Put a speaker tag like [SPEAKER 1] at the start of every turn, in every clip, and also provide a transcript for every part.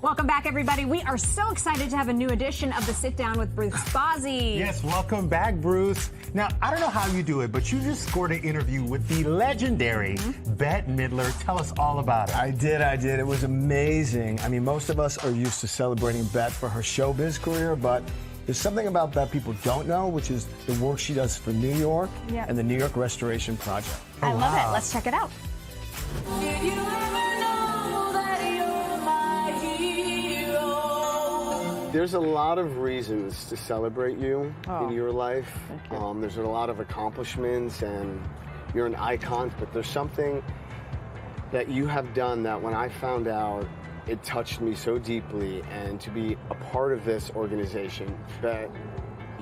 [SPEAKER 1] Welcome back, everybody. We are so excited to have a new edition of the Sit Down with Bruce Bozzi.
[SPEAKER 2] Yes, welcome back, Bruce. Now, I don't know how you do it, but you just scored an interview with the legendary Bette Midler. Tell us all about it.
[SPEAKER 3] I did. It was amazing. I mean, most of us are used to celebrating Bette for her showbiz career, but there's something about Bette people don't know, which is the work she does for New York and the New York Restoration Project.
[SPEAKER 1] I love it. Let's check it out.
[SPEAKER 4] Did you ever know that you're my hero?
[SPEAKER 5] There's a lot of reasons to celebrate you in your life. There's a lot of accomplishments and you're an icon, but there's something that you have done that when I found out, it touched me so deeply. And to be a part of this organization that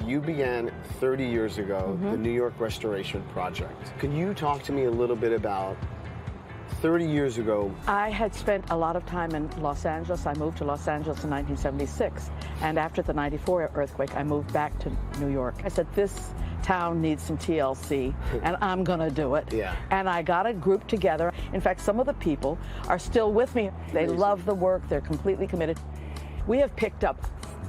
[SPEAKER 5] you began 30 years ago, the New York Restoration Project. Can you talk to me a little bit about 30 years ago?
[SPEAKER 6] I had spent a lot of time in Los Angeles. I moved to Los Angeles in 1976. And after the 94 earthquake, I moved back to New York. I said, this town needs some TLC, and I'm gonna do it. And I got a group together. In fact, some of the people are still with me. They love the work. They're completely committed. We have picked up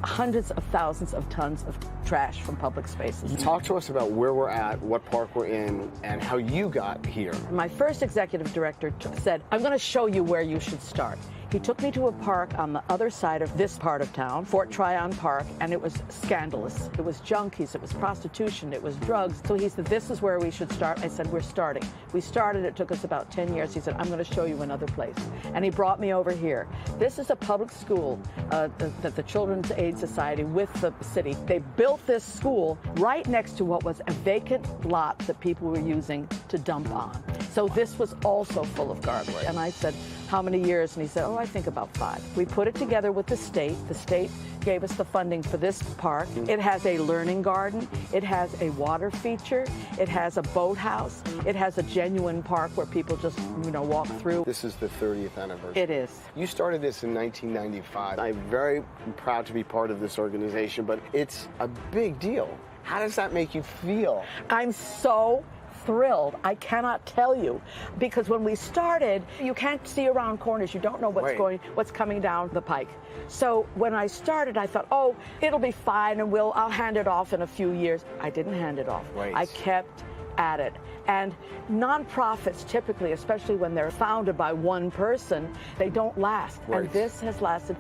[SPEAKER 6] hundreds of thousands of tons of trash from public spaces.
[SPEAKER 5] Talk to us about where we're at, what park we're in, and how you got here.
[SPEAKER 6] My first executive director said, I'm going to show you where you should start. He took me to a park on the other side of this part of town, Fort Tryon Park, and it was scandalous. It was junkies, it was prostitution, it was drugs. So he said, this is where we should start. I said, we're starting. We started, it took us about 10 years. He said, I'm going to show you another place. And he brought me over here. This is a public school that the Children's Aid Society with the city. They built this school right next to what was a vacant lot that people were using to dump on. So this was also full of garbage. And I said, how many years? And he said, oh, I think about 5. We put it together with the state. The state gave us the funding for this park. It has a learning garden. It has a water feature. It has a boathouse. It has a genuine park where people just, walk through.
[SPEAKER 5] This is the 30th anniversary.
[SPEAKER 6] It is.
[SPEAKER 5] You started this in 1995. I'm very proud to be part of this organization, but it's a big deal. How does that make you feel?
[SPEAKER 6] I'm so thrilled. I cannot tell you, because when we started, you can't see around corners. You don't know what's coming down the pike. So when I started, I thought, oh, it'll be fine, and I'll hand it off in a few years. I didn't hand it off. I kept at it. And nonprofits typically, especially when they're founded by one person, they don't last. And this has lasted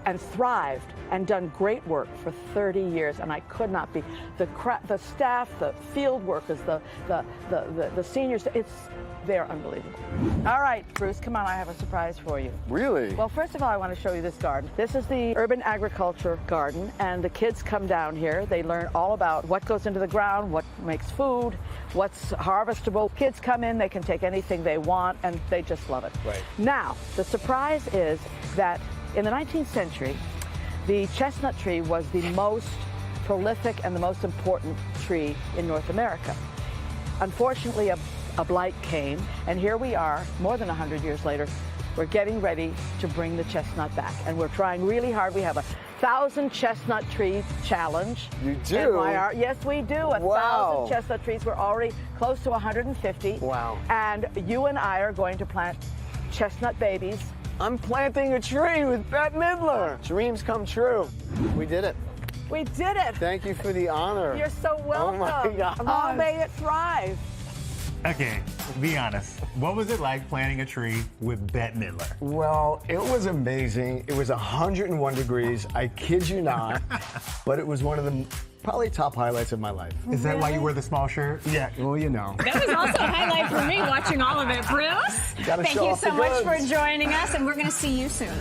[SPEAKER 6] and thrived and done great work for 30 years, and I could not be. The staff, the field workers, the seniors, they're unbelievable. All right, Bruce, come on, I have a surprise for you.
[SPEAKER 5] Really?
[SPEAKER 6] Well, first of all, I want to show you this garden. This is the Urban Agriculture Garden, and the kids come down here. They learn all about what goes into the ground, what makes food, what's harvestable. Kids come in, they can take anything they want, and they just love it. Now, the surprise is that in the 19th century, the chestnut tree was the most prolific and the most important tree in North America. Unfortunately, a blight came, and here we are, more than 100 years later. We're getting ready to bring the chestnut back, and we're trying really hard. We have a 1,000 chestnut tree challenge.
[SPEAKER 5] You do?
[SPEAKER 6] Yes, we do. 1,000 chestnut trees. We're already close to 150.
[SPEAKER 5] Wow.
[SPEAKER 6] And you and I are going to plant chestnut babies.
[SPEAKER 5] I'm planting a tree with Bette Midler. Dreams come true. We did it.
[SPEAKER 6] We did it.
[SPEAKER 5] Thank you for the honor.
[SPEAKER 6] You're so welcome.
[SPEAKER 5] Oh my God.
[SPEAKER 6] Long may it thrive.
[SPEAKER 2] Okay, be honest. What was it like planting a tree with Bette Midler?
[SPEAKER 3] Well, it was amazing. It was 101 degrees. I kid you not. But it was one of the probably top highlights of my life.
[SPEAKER 2] Is that why you wear the small shirt?
[SPEAKER 3] Yeah, well, you know.
[SPEAKER 1] That was also a highlight for me watching all of it, Bruce.
[SPEAKER 3] Gotta
[SPEAKER 1] Thank
[SPEAKER 3] show
[SPEAKER 1] you
[SPEAKER 3] off
[SPEAKER 1] so
[SPEAKER 3] the
[SPEAKER 1] much for
[SPEAKER 3] goods.
[SPEAKER 1] joining us, and we're going to see you soon.